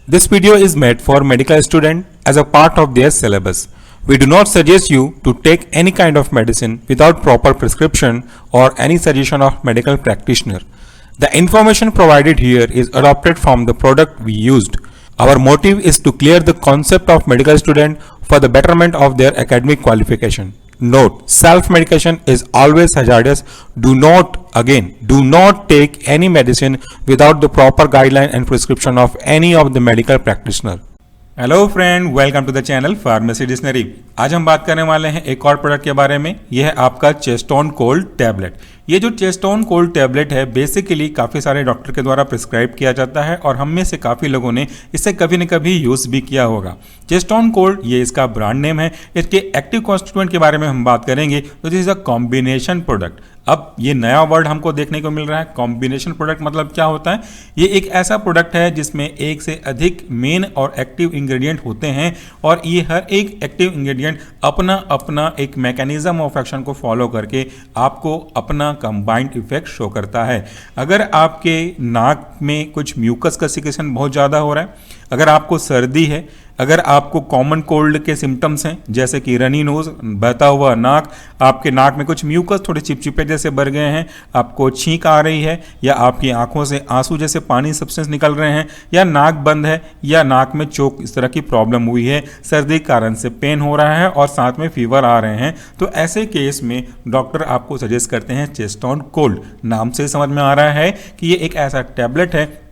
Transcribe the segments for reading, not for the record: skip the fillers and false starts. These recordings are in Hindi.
This video is made for medical students as a part of their syllabus. We do not suggest you to take any kind of medicine without proper prescription or any suggestion of medical practitioner. The information provided here is adopted from the product we used. Our motive is to clear the concept of medical student for the betterment of their academic qualification. Note, self-medication is always hazardous. Do not take any medicine without the proper guideline and prescription of any of the medical practitioner. Hello friend, welcome to the channel pharmacy dictionary. आज हम बात करने वाले हैं एक और प्रोडक्ट के बारे में। यह है आपका चेस्टोन कोल्ड टैबलेट। ये जो चेस्टोन कोल्ड टैबलेट है बेसिकली काफ़ी सारे डॉक्टर के द्वारा प्रिस्क्राइब किया जाता है और हम में से काफ़ी लोगों ने इसे कभी न कभी यूज़ भी किया होगा। चेस्टोन कोल्ड ये इसका ब्रांड नेम है। इसके एक्टिव कॉन्स्टिट्यूएंट के बारे में हम बात करेंगे तो this is a combination product. अब ये नया वर्ड हमको देखने को मिल रहा है। कॉम्बिनेशन प्रोडक्ट मतलब क्या होता है? ये एक ऐसा प्रोडक्ट है जिसमें एक से अधिक मेन और एक्टिव इंग्रेडिएंट होते हैं और ये हर एक एक्टिव इंग्रेडिएंट अपना अपना एक मैकेनिज्म ऑफ एक्शन को फॉलो करके आपको अपना कंबाइंड इफेक्ट शो करता है। अगर आपके नाक में कुछ म्यूकस का सिक्रेशन बहुत ज़्यादा हो रहा है, अगर आपको सर्दी है, अगर आपको कॉमन कोल्ड के सिम्टम्स हैं जैसे कि रनी नोज, बहता हुआ नाक, आपके नाक में कुछ म्यूकस थोड़े चिपचिपे जैसे भर गए हैं, आपको छींक आ रही है या आपकी आंखों से आंसू जैसे पानी सब्सटेंस निकल रहे हैं या नाक बंद है या नाक में चोक, इस तरह की प्रॉब्लम हुई है, सर्दी के कारण से पेन हो रहा है और साथ में फीवर आ रहे हैं, तो ऐसे केस में डॉक्टर आपको सजेस्ट करते हैं चेस्टोन कोल्ड। नाम से समझ में आ रहा है कि ये एक ऐसा टैबलेट है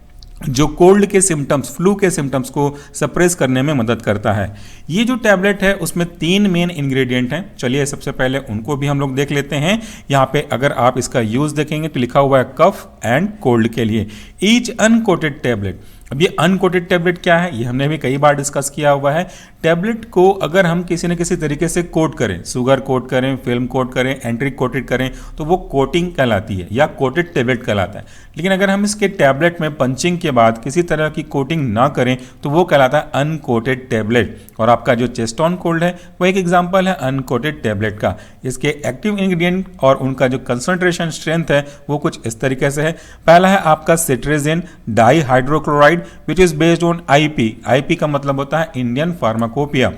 जो कोल्ड के सिम्टम्स, फ्लू के सिम्टम्स को सप्रेस करने में मदद करता है। ये जो टैबलेट है उसमें 3 मेन इंग्रेडिएंट हैं। चलिए सबसे पहले उनको भी हम लोग देख लेते हैं। यहाँ पे अगर आप इसका यूज़ देखेंगे तो लिखा हुआ है कफ एंड कोल्ड के लिए। Each uncoated tablet. अब ये अनकोटेड टैबलेट क्या है, ये हमने भी कई बार डिस्कस किया हुआ है। टैबलेट को अगर हम किसी न किसी तरीके से कोट करें, शुगर कोट करें, फिल्म कोट करें, एंट्रिक कोटेड करें, तो वो कोटिंग कहलाती है या कोटेड टैबलेट कहलाता है। लेकिन अगर हम इसके टैबलेट में पंचिंग के बाद किसी तरह की कोटिंग ना करें तो वो कहलाता है अनकोटेड टैबलेट। और आपका जो चेस्टोन कोल्ड है वो एक एग्जाम्पल है अनकोटेड टैबलेट का। इसके एक्टिव इंग्रेडिएंट और उनका जो कंसंट्रेशन स्ट्रेंथ है वो कुछ इस तरीके से है। पहला है आपका सिट्रेजिन dihydrochloride which is based on IP। IP का मतलब होता है इंडियन फार्माकोपिया।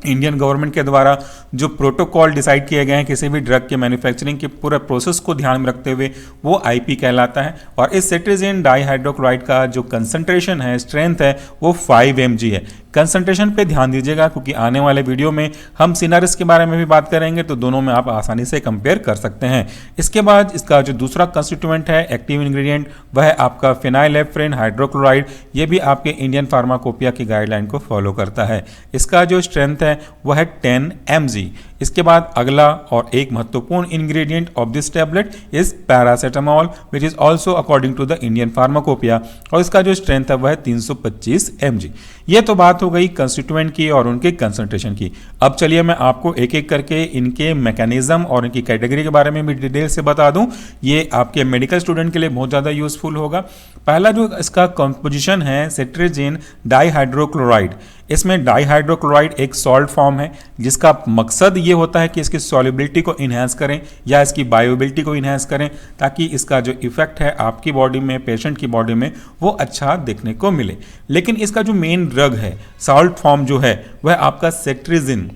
इंडियन गवर्नमेंट के द्वारा जो प्रोटोकॉल डिसाइड किए गए हैं किसी भी ड्रग के मैन्युफैक्चरिंग के पूरे प्रोसेस को ध्यान में रखते हुए वो IP कहलाता है। और इस सिट्रेजिन डाइहाइड्रोक्लोराइड का जो कंसंट्रेशन है, स्ट्रेंथ है, वो 5 mg है। कंसंट्रेशन पे ध्यान दीजिएगा क्योंकि आने वाले वीडियो में हम सिनारिस के बारे में भी बात करेंगे तो दोनों में आप आसानी से कंपेयर कर सकते हैं। इसके बाद इसका जो दूसरा कंस्टिट्यूएंट है, एक्टिव इंग्रेडिएंट, वह है आपका फिनाइलेफ्रिन हाइड्रोक्लोराइड। ये भी आपके इंडियन फार्माकोपिया की गाइडलाइन को फॉलो करता है। इसका जो स्ट्रेंथ है वह है 10 mg। इसके बाद अगला और एक महत्वपूर्ण ingredient of this tablet is paracetamol which is also according to the Indian pharmacopoeia और इसका जो स्ट्रेंथ है वह है 325 mg। ये तो बात हो गई कंस्टिट्यूएंट की और उनके कंसंट्रेशन की। अब चलिए मैं आपको एक एक करके इनके मैकेनिज्म और इनकी कैटेगरी के बारे में भी डिटेल से बता दूं। ये आपके मेडिकल स्टूडेंट के लिए बहुत ज़्यादा यूजफुल होगा। पहला जो इसका कंपोजिशन है सिट्रेजिन डाइहाइड्रोक्लोराइड। इसमें डाइहाइड्रोक्लोराइड एक सॉल्ट फॉर्म है जिसका मकसद ये होता है कि इसकी सॉल्युबिलिटी को इन्हेंस करें या इसकी बायोबिलिटी को इन्हेंस करें ताकि इसका जो इफेक्ट है आपकी बॉडी में, पेशेंट की बॉडी में, वो अच्छा देखने को मिले। लेकिन इसका जो मेन ड्रग है, सॉल्ट फॉर्म जो है, वह आपका सिट्रेजिन।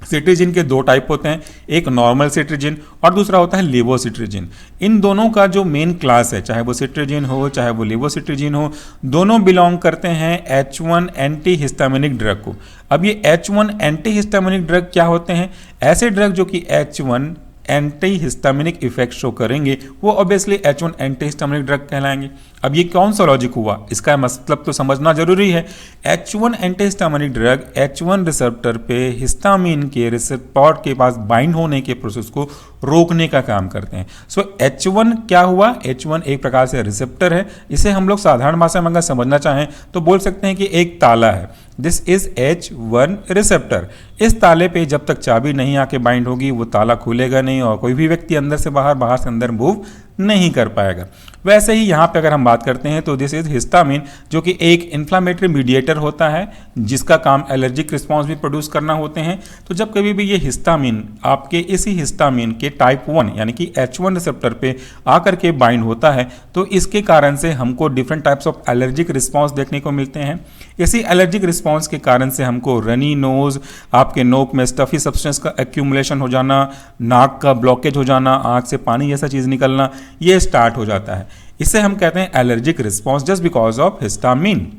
सिट्रेजिन के 2 टाइप होते हैं, एक नॉर्मल सिट्रेजिन और दूसरा होता है लेवोसिट्रेजिन। इन दोनों का जो मेन क्लास है, चाहे वो सिट्रेजिन हो चाहे वो लेवोसिट्रेजिन हो, दोनों बिलोंग करते हैं H1 एंटी हिस्टामिनिक ड्रग को। अब ये H1 एंटी हिस्टामिनिक ड्रग क्या होते हैं? ऐसे ड्रग जो कि H1 anti histaminic effect show करेंगे वो obviously H1 anti histaminic drug कहलाएंगे। अब ये कौन सा लॉजिक हुआ, इसका मतलब तो समझना जरूरी है। H1 anti histaminic drug H1 receptor पे हिस्टामिन के रिसेप्टर के पास बाइंड होने के प्रोसेस को रोकने का काम करते हैं। सो H1 क्या हुआ? H1 एक प्रकार से रिसेप्टर है। इसे हम लोग साधारण भाषा में अगर समझना चाहें तो बोल सकते हैं कि एक ताला है। This is H1 receptor. इस ताले पे जब तक चाबी नहीं आके बाइंड होगी वो ताला खुलेगा नहीं और कोई भी व्यक्ति अंदर से बाहर, बाहर से अंदर मूव नहीं कर पाएगा। वैसे ही यहाँ पे अगर हम बात करते हैं तो दिस इज हिस्टामिन, जो कि एक इन्फ्लामेटरी मीडिएटर होता है जिसका काम एलर्जिक रिस्पॉन्स भी प्रोड्यूस करना होते हैं। तो जब कभी भी ये हिस्टामिन आपके इसी हिस्टामिन के टाइप 1 यानी कि H1 रिसेप्टर पे आकर के बाइंड होता है तो इसके कारण से हमको different types of allergic response देखने को मिलते हैं। इसी एलर्जिक रिस्पॉन्स के कारण से हमको रनी नोज, आपके नोक में स्टफी सब्सटेंस का एक्यूमुलेशन हो जाना, नाक का ब्लॉकेज हो जाना, आंख से पानी जैसा चीज़ निकलना, ये स्टार्ट हो जाता है। इसे हम कहते हैं allergic response just because of histamine.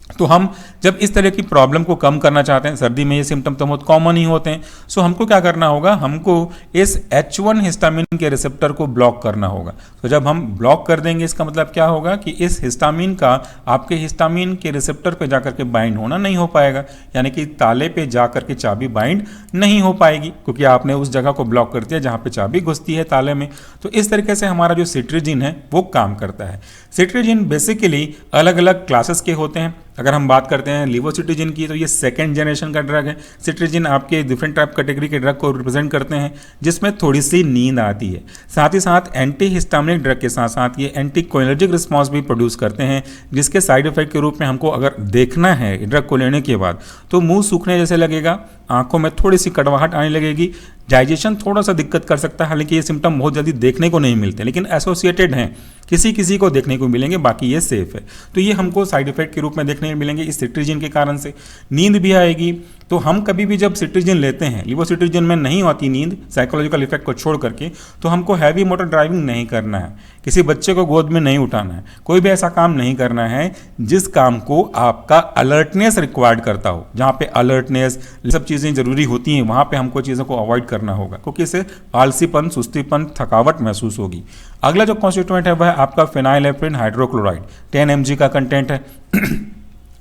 तो हम जब इस तरह की प्रॉब्लम को कम करना चाहते हैं, सर्दी में ये सिम्टम तो बहुत कॉमन ही होते हैं, सो हमको क्या करना होगा, हमको इस H1 हिस्टामिन के रिसेप्टर को ब्लॉक करना होगा। तो जब हम ब्लॉक कर देंगे इसका मतलब क्या होगा कि इस हिस्टामिन का आपके हिस्टामिन के रिसेप्टर पे जाकर के बाइंड होना नहीं हो पाएगा, यानी कि ताले पे जाकर के चाबी बाइंड नहीं हो पाएगी क्योंकि आपने उस जगह को ब्लॉक कर दिया जहाँ पे चाबी घुसती है ताले में। तो इस तरीके से हमारा जो सिट्रीजिन है वो काम करता है। सिट्रीजिन बेसिकली अलग अलग क्लासेस के होते हैं। अगर हम बात करते हैं लिवोसिट्रीजिन की तो ये सेकेंड जनरेशन का ड्रग है। सिट्रीजिन आपके डिफरेंट टाइप कैटेगरी के ड्रग को रिप्रेजेंट करते हैं जिसमें थोड़ी सी नींद आती है। साथ ही साथ एंटी हिस्टामिनिक ड्रग के साथ साथ ये एंटी कोलिनर्जिक रिस्पॉन्स भी प्रोड्यूस करते हैं, जिसके साइड इफेक्ट के रूप में हमको अगर देखना है ड्रग को लेने के बाद तो मुंह सूखने जैसे लगेगा, आंखों में थोड़ी सी कड़वाहट आने लगेगी, डाइजेशन थोड़ा सा दिक्कत कर सकता है। हालांकि ये सिम्टम बहुत जल्दी देखने को नहीं मिलते लेकिन एसोसिएटेड हैं, किसी किसी को देखने को मिलेंगे, बाकी ये सेफ है। तो ये हमको साइड इफेक्ट के रूप में देखने को मिलेंगे इस सिट्रीजिन के कारण से। नींद भी आएगी। तो हम कभी भी जब सिट्रीजिन लेते हैं, लिवोसिट्रीजिन में नहीं आती नींद साइकोलॉजिकल इफेक्ट को छोड़ करके, तो हमको हैवी मोटर ड्राइविंग नहीं करना है, किसी बच्चे को गोद में नहीं उठाना है, कोई भी ऐसा काम नहीं करना है जिस काम को आपका अलर्टनेस रिक्वायर्ड करता हो। जहाँ पे अलर्टनेस सब चीज़ें जरूरी होती हैं वहाँ पे हमको चीज़ों को अवॉइड करना होगा क्योंकि इससे आलसीपन, सुस्तीपन, थकावट महसूस होगी। अगला जो कॉन्स्टिट्यूएंट है वह आपका फिनाइलेफ्रिन हाइड्रोक्लोराइड 10 mg का कंटेंट है।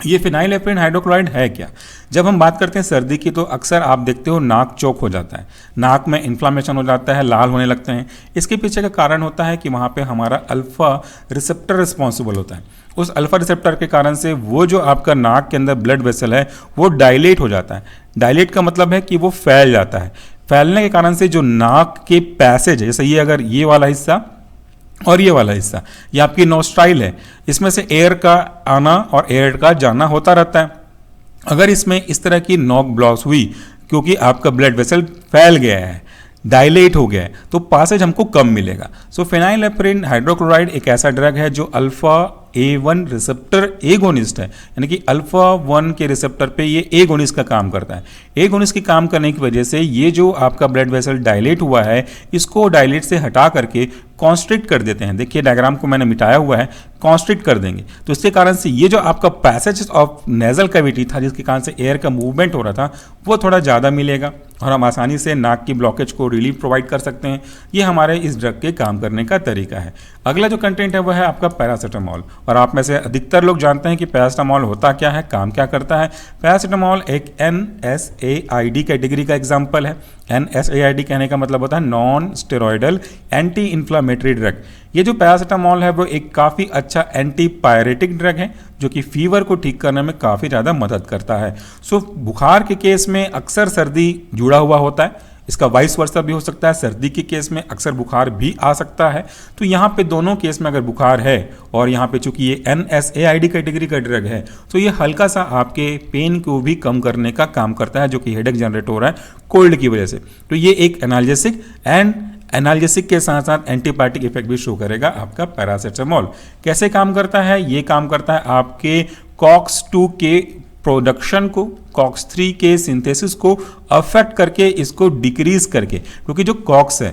ये फिनाइलेफ्रिन हाइड्रोक्लोराइड है क्या? जब हम बात करते हैं सर्दी की तो अक्सर आप देखते हो नाक चौक हो जाता है, नाक में इन्फ्लामेशन हो जाता है, लाल होने लगते हैं। इसके पीछे का कारण होता है कि वहाँ पे हमारा अल्फा रिसेप्टर रिस्पॉन्सिबल होता है। उस अल्फा रिसेप्टर के कारण से वो जो आपका नाक के अंदर ब्लड वेसल है वो डायलेट हो जाता है। डायलेट का मतलब है कि वो फैल जाता है। फैलने के कारण से जो नाक के पैसेज है, जैसे ये अगर ये वाला हिस्सा और ये वाला हिस्सा, ये आपकी नोस्ट्राइल है, इसमें से एयर का आना और एयर का जाना होता रहता है। अगर इसमें इस तरह की नोक ब्लॉक हुई क्योंकि आपका ब्लड वेसल फैल गया है, डायलेट हो गया है, तो पासेज हमको कम मिलेगा। सो फिनाइलेफ्रिन हाइड्रोक्लोराइड एक ऐसा ड्रग है जो अल्फा A1 रिसेप्टर एगोनिस्ट है, यानी कि अल्फा 1 के रिसेप्टर पे ये एगोनिस्ट का काम करता है। एगोनिस्ट की काम करने की वजह से ये जो आपका ब्लड वेसल डायलेट हुआ है इसको डायलेट से हटा करके कॉन्स्ट्रिक्ट कर देते हैं। देखिए डायग्राम को मैंने मिटाया हुआ है, कॉन्स्ट्रिक्ट कर देंगे तो इसके कारण से ये जो आपका पैसेज ऑफ नेजल कैविटी था जिसके कारण से एयर का मूवमेंट हो रहा था वो थोड़ा ज़्यादा मिलेगा और हम आसानी से नाक की ब्लॉकेज को रिलीफ प्रोवाइड कर सकते हैं। ये हमारे इस ड्रग के काम करने का तरीका है। अगला जो कंटेंट है वह है आपका पैरासीटामोल, और आप में से अधिकतर लोग जानते हैं कि पैरासीटामोल होता क्या है, काम क्या करता है। पैरासीटामोल एक NSAID कैटेगरी का एग्जाम्पल है। NSAID कहने का मतलब होता है non steroidal anti inflammatory drug. ये जो पैरासीटामोल है वो एक काफ़ी अच्छा एंटी पायरेटिक ड्रग है जो कि फीवर को ठीक करने में काफ़ी ज़्यादा मदद करता है। सो बुखार के केस में अक्सर सर्दी जुड़ा हुआ होता है, इसका वाइस वर्सा भी हो सकता है। सर्दी के केस में अक्सर बुखार भी आ सकता है। तो यहाँ पे दोनों केस में अगर बुखार है और यहाँ पे चूंकि ये NSAID कैटेगरी का ड्रग है तो ये हल्का सा आपके पेन को भी कम करने का काम करता है जो कि हेडेक जनरेट हो रहा है कोल्ड की वजह से। तो ये एक एनाल्जेसिक एंड एनाल्जेसिक के साथ साथ एंटीबायोटिक इफेक्ट भी शो करेगा आपका पैरासीटामोल। कैसे काम करता है? ये काम करता है आपके COX-2 के प्रोडक्शन को, COX-3 के सिंथेसिस को अफेक्ट करके इसको डिक्रीज करके, क्योंकि जो COX है,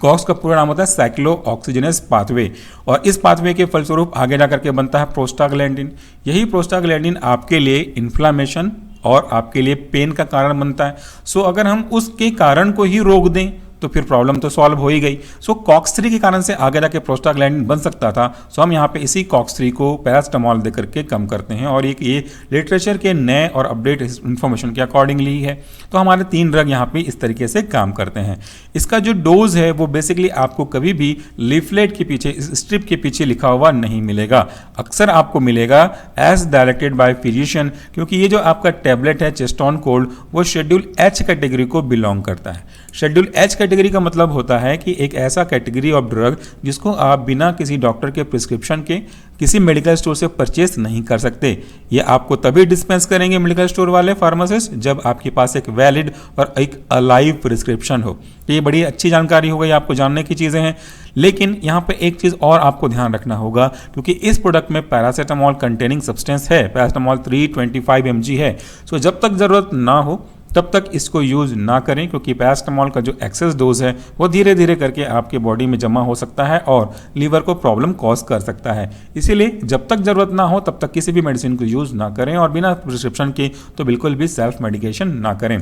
COX का पूरा नाम होता है साइक्लो ऑक्सीजनेस पाथवे, और इस पाथवे के फलस्वरूप आगे जाकर के बनता है प्रोस्टाग्लैंडिन। यही प्रोस्टाग्लैंडिन आपके लिए इन्फ्लामेशन और आपके लिए पेन का कारण बनता है। सो अगर हम उसके कारण को ही रोक दें तो फिर प्रॉब्लम तो सॉल्व हो ही गई। सो COX-3 के कारण से आगे जाके प्रोस्टाग्लैंडिन बन सकता था। सो हम यहाँ पे इसी COX-3 को पैरासीटामोल दे करके कम करते हैं, और ये लिटरेचर के नए और अपडेट इन्फॉर्मेशन के अकॉर्डिंगली है। तो हमारे 3 ड्रग यहाँ पे इस तरीके से काम करते हैं। इसका जो डोज है वो बेसिकली आपको कभी भी लीफलेट के पीछे, स्ट्रिप के पीछे लिखा हुआ नहीं मिलेगा। अक्सर आपको मिलेगा एज डायरेक्टेड बाय फिजिशियन, क्योंकि ये जो आपका टैबलेट है चेस्टोन कोल्ड वो शेड्यूल H कैटेगरी को बिलोंग करता है। शेड्यूल H कैटेगरी का मतलब होता है कि एक ऐसा कैटेगरी ऑफ ड्रग जिसको आप बिना किसी डॉक्टर के प्रिस्क्रिप्शन के किसी मेडिकल स्टोर से परचेस नहीं कर सकते। ये आपको तभी डिस्पेंस करेंगे मेडिकल स्टोर वाले फार्मासिस्ट जब आपके पास एक वैलिड और एक अलाइव प्रिस्क्रिप्शन हो। तो ये बड़ी अच्छी जानकारी हो गई, आपको जानने की चीज़ें हैं। लेकिन यहाँ पे एक चीज़ और आपको ध्यान रखना होगा, क्योंकि इस प्रोडक्ट में पैरासीटामोल कंटेनिंग सब्सटेंस है, पैरासीटामोल 325 mg है। सो जब तक ज़रूरत ना हो तब तक इसको यूज़ ना करें, क्योंकि पैरासीटामोल का जो एक्सेस डोज है वो धीरे धीरे करके आपके बॉडी में जमा हो सकता है और लीवर को प्रॉब्लम कॉज कर सकता है। इसीलिए जब तक ज़रूरत ना हो तब तक किसी भी मेडिसिन को यूज़ ना करें और बिना प्रिस्क्रिप्शन के तो बिल्कुल भी सेल्फ मेडिकेशन ना करें।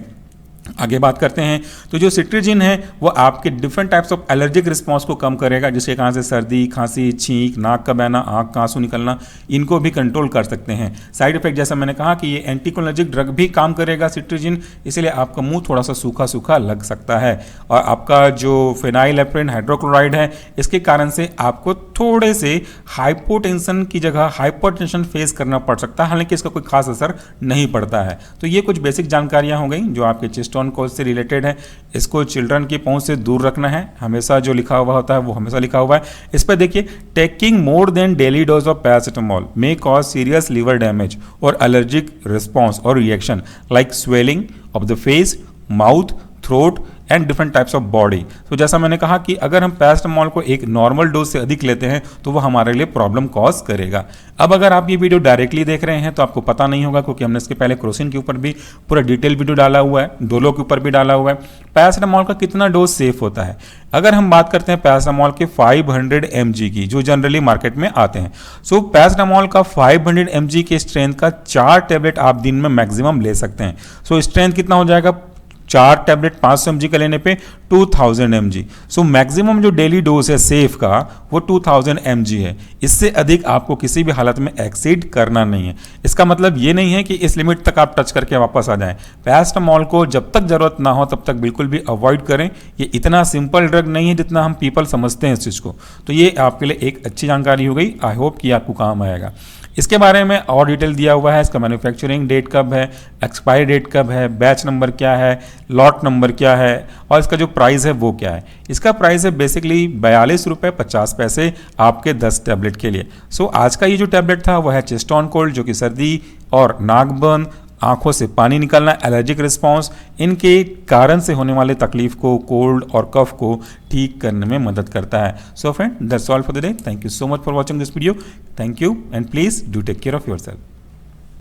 आगे बात करते हैं तो जो सिट्रीजिन है वो आपके different types of allergic response को कम करेगा, जैसे कहाँ से सर्दी, खांसी, छींक, नाक का बहना, आँख का आंसू निकलना, इनको भी कंट्रोल कर सकते हैं। साइड इफेक्ट जैसा मैंने कहा कि ये एंटीकोलर्जिक ड्रग भी काम करेगा सिट्रीजिन, इसलिए आपका मुंह थोड़ा सा सूखा सूखा लग सकता है। और आपका जो फेनाइलेप्रिन हाइड्रोक्लोराइड है इसके कारण से आपको थोड़े से हाइपोटेंशन की जगह हाइपरटेंशन फेस करना पड़ सकता है, हालांकि इसका कोई खास असर नहीं पड़ता है। तो ये कुछ बेसिक जानकारियाँ हो गई जो आपके चेस्ट कोर्स से रिलेटेड है। इसको चिल्ड्रन की पहुंच से दूर रखना है, हमेशा जो लिखा हुआ होता है वो हमेशा लिखा हुआ है। इस पर देखिए, taking more than daily dose of paracetamol may cause serious liver damage और एलर्जिक रिस्पॉन्स और reaction like swelling of the face, mouth, throat and different types of body. तो जैसा मैंने कहा कि अगर हम पैरासीटामोल को एक नॉर्मल डोज से अधिक लेते हैं तो वो हमारे लिए प्रॉब्लम कॉज करेगा। अब अगर आप ये वीडियो डायरेक्टली देख रहे हैं तो आपको पता नहीं होगा, क्योंकि हमने इसके पहले क्रोसिन के ऊपर भी पूरा डिटेल वीडियो डाला हुआ है, डोलो के ऊपर भी डाला हुआ है। पैरासीटामोल का कितना डोज सेफ होता है, अगर हम बात करते हैं पैरासीटामोल के 500 mg की जो जनरली मार्केट में आते हैं। सो पैरासीटामोल का 500 mg के स्ट्रेंथ का 4 टैबलेट आप दिन में मैक्सिमम ले सकते हैं। सो स्ट्रेंथ कितना हो जाएगा, 4 टैबलेट 500 mg का लेने पे 2000 mg। सो मैक्सिमम जो डेली डोज है सेफ का वो 2000 mg है। इससे अधिक आपको किसी भी हालत में एक्सीड करना नहीं है। इसका मतलब ये नहीं है कि इस लिमिट तक आप टच करके वापस आ जाएं। पैरासीटामोल को जब तक जरूरत ना हो तब तक बिल्कुल भी अवॉइड करें। ये इतना सिंपल ड्रग नहीं है जितना हम पीपल समझते हैं इस चीज़ को। तो ये आपके लिए एक अच्छी जानकारी हो गई, आई होप कि आपको काम आएगा। इसके बारे में और डिटेल दिया हुआ है, इसका मैन्युफैक्चरिंग डेट कब है, एक्सपायरी डेट कब है, बैच नंबर क्या है, लॉट नंबर क्या है और इसका जो प्राइस है वो क्या है। इसका प्राइस है बेसिकली 42 रुपये 50 पैसे आपके 10 टैबलेट के लिए। सो आज का ये जो टैबलेट था वो है चेस्ट ऑन कोल्ड, जो कि सर्दी और नाक बर्न, आंखों से पानी निकलना, एलर्जिक रिस्पॉन्स, इनके कारण से होने वाले तकलीफ को, कोल्ड और कफ को ठीक करने में मदद करता है। So friend, that's all for the day. Thank you so much for watching this video. Thank you and please do take care of yourself.